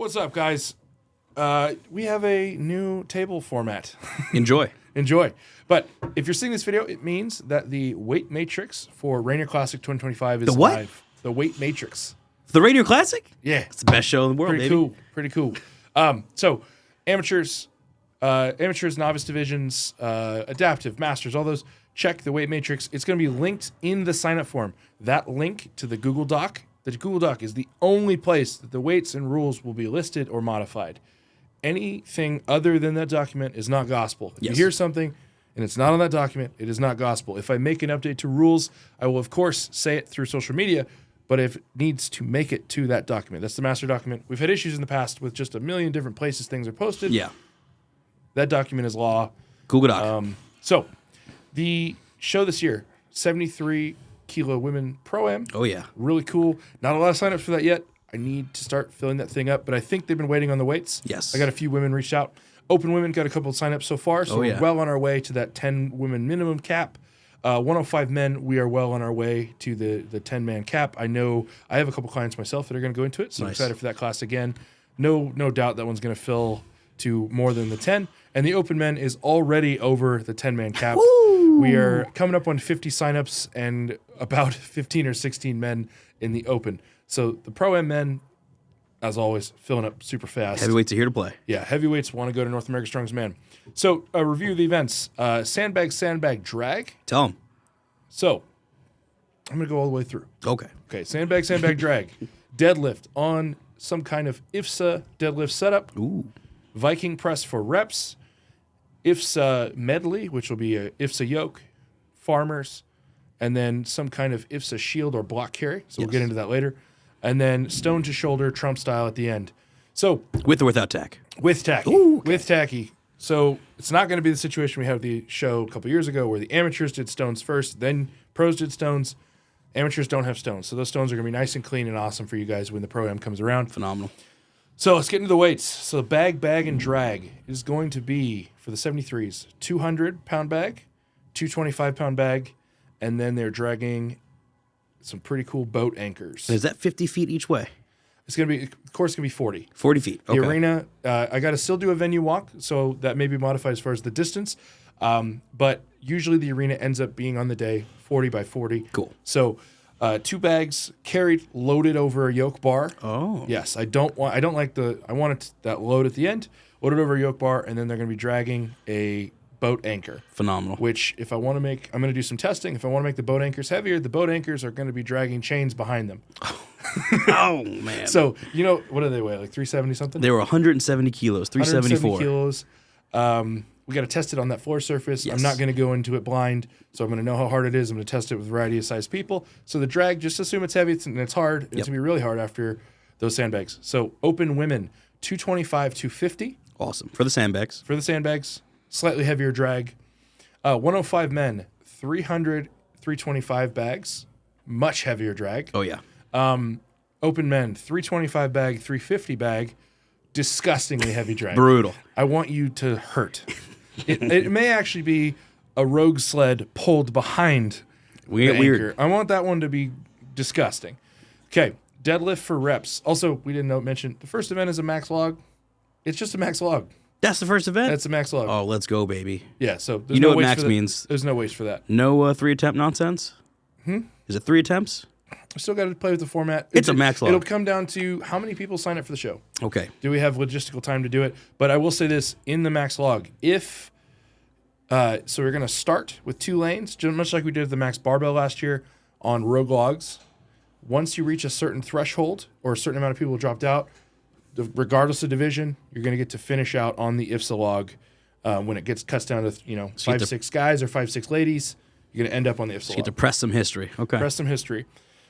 What's up, guys? We have a new table format. Enjoy. Enjoy. But if you're seeing this video, it means that the weight matrix for Rainier Classic 2025 is The what? live. The weight matrix. The Rainier Classic? Yeah. It's the best show in the world, Pretty baby. cool. Pretty cool. So amateurs, novice divisions, adaptive, masters, all those, check the weight matrix. It's going to be linked in the sign-up form. That link to the Google Doc, the Google Doc is the only place that the weights and rules will be listed or modified. Anything other than that document is not gospel. If Yes. you hear something and it's not on that document, it is not gospel. If I make an update to rules, I will, of course, say it through social media, but if it needs to make it to that document, that's the master document. We've had issues in the past with just a million different places things are posted. Yeah. That document is law. Google Doc. So the show this year, 73 kilo women pro-am. Oh, yeah. Really cool. Not a lot of signups for that yet. I need to start filling that thing up, but I think they've been waiting on the weights. Yes. I got a few women reached out. Open women got a couple of signups so far, so yeah. we're well on our way to that 10 women minimum cap. 105 men, we are well on our way to the 10-man cap. I know I have a couple clients myself that are going to go into it, so I'm Nice. excited for that class again. No doubt that one's going to fill to more than the 10. And the open men is already over the 10-man cap. Woo! We are coming up on 50 signups and about 15 or 16 men in the open. So the pro-am men, as always, filling up super fast. Heavyweights are here to play. Yeah, heavyweights want to go to North America's Strongest Man. So a review of the events. Sandbag, drag. Tell them. So I'm going to go all the way through. Okay. Okay, sandbag, drag. Deadlift on some kind of Ifsa deadlift setup. Ooh. Viking press for reps. Ifsa medley, which will be a Ifsa yoke. Farmers. And then some kind of Ifsa shield or block carry. So we'll Yes. get into that later. And then stone to shoulder, Trump style at the end. So With or without tack? with tacky. Ooh, okay. With tacky. So it's not going to be the situation we had with the show a couple years ago where the amateurs did stones first, then pros did stones. Amateurs don't have stones. So those stones are going to be nice and clean and awesome for you guys when the pro-am comes around. Phenomenal. So let's get into the weights. So bag, and drag is going to be, for the 73s, 200-pound bag, 225-pound bag, and then they're dragging some pretty cool boat anchors. Is that 50 feet each way? It's going to be, of course, it's going to be 40. 40 feet. The Okay. arena, I got to still do a venue walk, so that may be modified as far as the distance. But usually the arena ends up being on the day 40 by 40. Cool. So 2 bags carried, loaded over a yoke bar. Oh. Yes, I want that load at the end, loaded over a yoke bar, and then they're going to be dragging a boat anchor. Phenomenal. Which, if I want to make, I'm going to do some testing. If I want to make the boat anchors heavier, the boat anchors are going to be dragging chains behind them. Oh, man. So, what do they weigh? Like 370 something? They were 170 kilos, 374. 170 kilos. We got to test it on that floor surface. Yes. I'm not going to go into it blind, so I'm going to know how hard it is. I'm going to test it with a variety of size people. So the drag, just assume it's heavy and it's hard. It's going to be really hard after those sandbags. So open women, 225, 250 Awesome. For the sandbags. for the sandbags. Slightly heavier drag. 105 men, 300, 325 bags. Much heavier drag. Oh, yeah. Open men, 325 bag, 350 bag. Disgustingly heavy drag. Brutal. I want you to hurt. It may actually be a rogue sled pulled behind We the get weird. anchor. I want that one to be disgusting. Okay, deadlift for reps. Also, we didn't mention the first event is a max log. It's just a max log. That's the first event? That's a max log. Oh, let's go, baby. Yeah, so there's You know no what waste max for that. means. There's no waste for that. No 3-attempt nonsense? Is it 3 attempts? I still got to play with the format. It's a max log. It'll come down to how many people sign up for the show. Okay. Do we have logistical time to do it? But I will say this in the max log. If so we're going to start with 2 lanes, just much like we did the max barbell last year on rogue logs. Once you reach a certain threshold or a certain amount of people dropped out, regardless of division, you're going to get to finish out on the Ifsa log when it gets cuts down to 5-6 guys or 5-6 ladies. You're going to end up on the Ifsa Get log. to press some history. Okay. Press some history.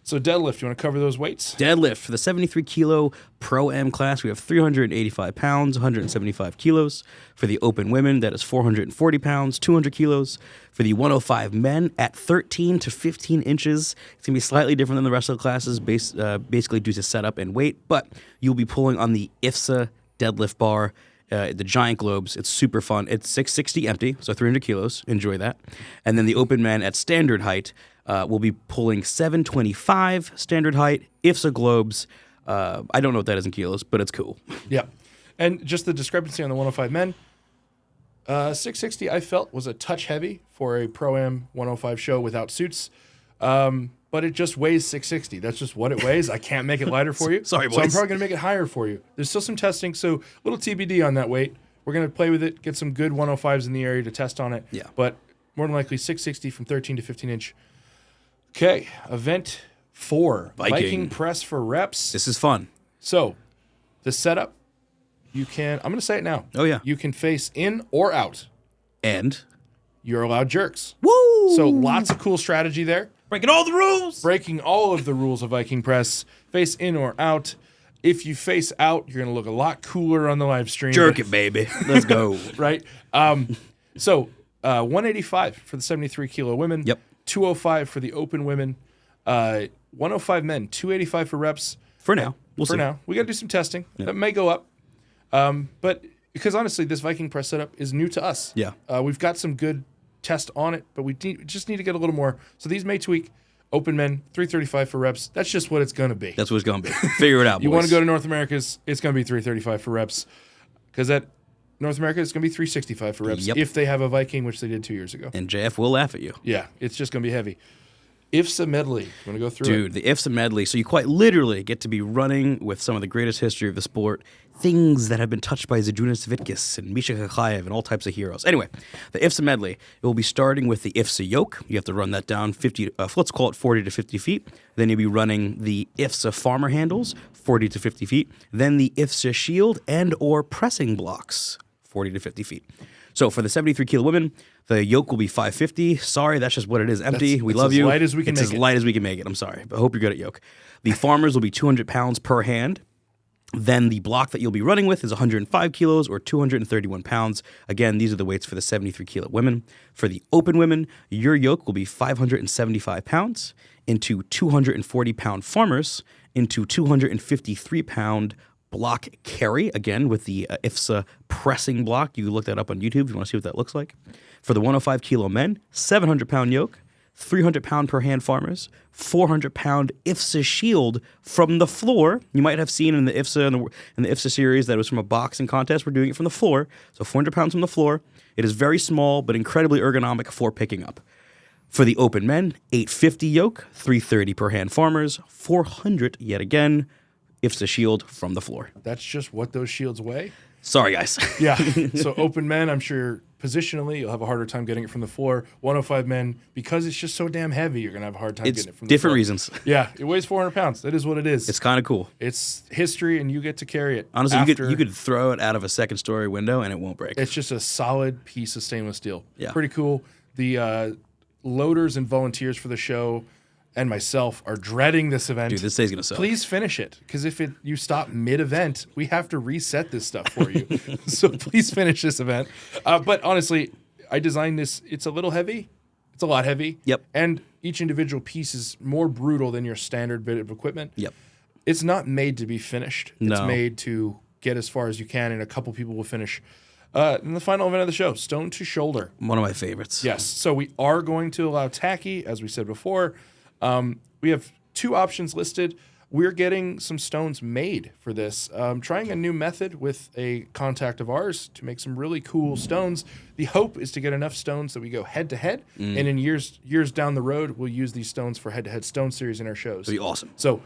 So deadlift, you want to cover those weights? Deadlift for the 73 kilo pro-am class, we have 385 pounds, 175 kilos. For the open women, that is 440 pounds, 200 kilos. For the 105 men, at 13 to 15 inches, it's going to be slightly different than the rest of the classes, basically due to setup and weight, but you'll be pulling on the Ifsa deadlift bar, the giant globes. It's super fun. It's 660 empty, so 300 kilos. Enjoy that. And then the open men at standard height, we'll be pulling 725 standard height, Ifsa globes, I don't know what that is in kilos, but it's cool. Yeah. And just the discrepancy on the 105 men. 660 I felt was a touch heavy for a Pro-Am 105 show without suits. But it just weighs 660. That's just what it weighs. I can't make it lighter for you. Sorry, So I'm boys. probably going to make it higher for you. There's still some testing, so little TBD on that weight. We're going to play with it, get some good 105s in the area to test on it. Yeah. But more than likely 660 from 13 to 15 inch. Okay, event 4. Viking press for reps. This is fun. So the setup, I'm going to say it now. Oh, yeah. You can face in or out. And You're allowed jerks. woo! So lots of cool strategy there. breaking all the rules. Breaking all of the rules of Viking press. Face in or out. If you face out, you're going to look a lot cooler on the live stream. Jerk it, baby. Let's go. Right? 185 for the 73 kilo women. Yep. 205 for the open women. 105 men. 285 for reps. For now. We'll For see. now. We got to do some testing. That may go up. But because honestly, this Viking press setup is new to us. Yeah. We've got some good test on it, but we just need to get a little more. So these may tweak. Open men, 335 for reps. That's just what it's going to be. That's what it's going to be. Figure it out, boys. You want to go to North America's, it's going to be 335 for reps. Because at North America, it's going to be 365 for reps Yep. if they have a Viking, which they did 2 years ago. And JF will laugh at you. Yeah, it's just going to be heavy. Ifsa medley. You want to go through it? Dude, the Ifsa medley. So you quite literally get to be running with some of the greatest history of the sport. Things that have been touched by Zydrunas Savitskis and Misha Kakayev and all types of heroes. Anyway, the Ifsa medley. It will be starting with the Ifsa yoke. You have to run that down 50, let's call it 40 to 50 feet. Then you'll be running the Ifsa farmer handles, 40 to 50 feet. Then the Ifsa shield and or pressing blocks, 40 to 50 feet. So for the 73 kilo women, the yoke will be 550. Sorry, that's just what it is. Empty. We it's love as you. light as we can it's make as it. light as we can make it. I'm sorry, but I hope you're good at yoke. The farmers will be 200 pounds per hand. Then the block that you'll be running with is 105 kilos or 231 pounds. Again, these are the weights for the 73 kilo women. For the open women, your yoke will be 575 pounds into 240 pound farmers into 253 pound block carry, again with the Ifsa pressing block. You can look that up on YouTube if you want to see what that looks like. For the 105 kilo men, 700 pound yoke, 300 pound per hand farmers, 400 pound Ifsa shield from the floor. You might have seen in the Ifsa in the Ifsa series that it was from a boxing contest. We're doing it from the floor. So 400 pounds from the floor. It is very small but incredibly ergonomic for picking up. For the open men, 850 yoke, 330 per hand farmers, 400 yet again Ifsa shield from the floor. That's just what those shields weigh. Sorry, guys. Yeah. So open men, I'm sure positionally you'll have a harder time getting it from the floor. 105 men, because it's just so damn heavy, you're going to have a hard time It's getting it from the floor. different reasons. Yeah. It weighs 400 pounds. That is what it is. It's kind of cool. It's history, and you get to carry it. Honestly, after. you could throw it out of a second story window and it won't break. It's just a solid piece of stainless steel. Yeah. Pretty cool. The loaders and volunteers for the show and myself are dreading this event. Dude, this day's going to suck. Please finish it, because if you stop mid-event, we have to reset this stuff for you. So please finish this event. But honestly, I designed this. It's a little heavy. It's a lot heavy. Yep. And each individual piece is more brutal than your standard bit of equipment. Yep. It's not made to be finished. It's No. made to get as far as you can, and a couple people will finish. In the final event of the show, stone to shoulder. One of my favorites. Yes. So we are going to allow tacky, as we said before. We have 2 options listed. We're getting some stones made for this. Trying a new method with a contact of ours to make some really cool stones. The hope is to get enough stones that we go head to head, and in years down the road, we'll use these stones for head-to-head stone series in our shows. It'd be awesome. So,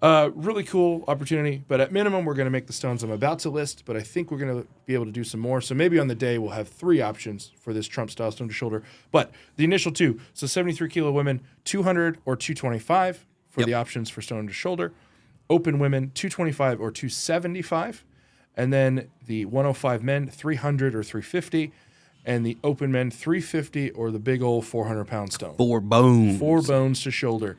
really cool opportunity. But at minimum, we're going to make the stones I'm about to list. But I think we're going to be able to do some more. So maybe on the day, we'll have 3 options for this Trump style stone to shoulder. But the initial 2, so 73 kilo women, 200 or 225 for the options for stone to shoulder. Open women, 225 or 275. And then the 105 men, 300 or 350. And the open men, 350 or the big old 400-pound stone. 4 bones. 4 bones to shoulder.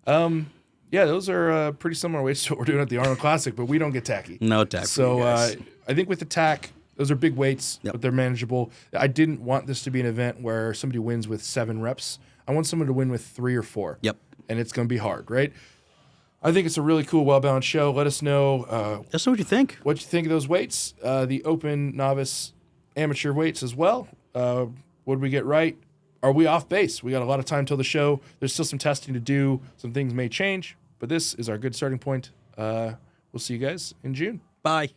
Yeah, those are pretty similar weights to what we're doing at the Arnold Classic, but we don't get tacky. No tack. So for you guys. I think with the tack, those are big weights, Yep. but they're manageable. I didn't want this to be an event where somebody wins with 7 reps. I want someone to win with 3 or 4. Yep. And it's going to be hard, right? I think it's a really cool, well-balanced show. Let us know Just know what you think. what you think of those weights, the open, novice, amateur weights as well. What did we get right? Are we off base? We got a lot of time till the show. There's still some testing to do. Some things may change, but this is our good starting point. We're we'll see you guys in June. Bye.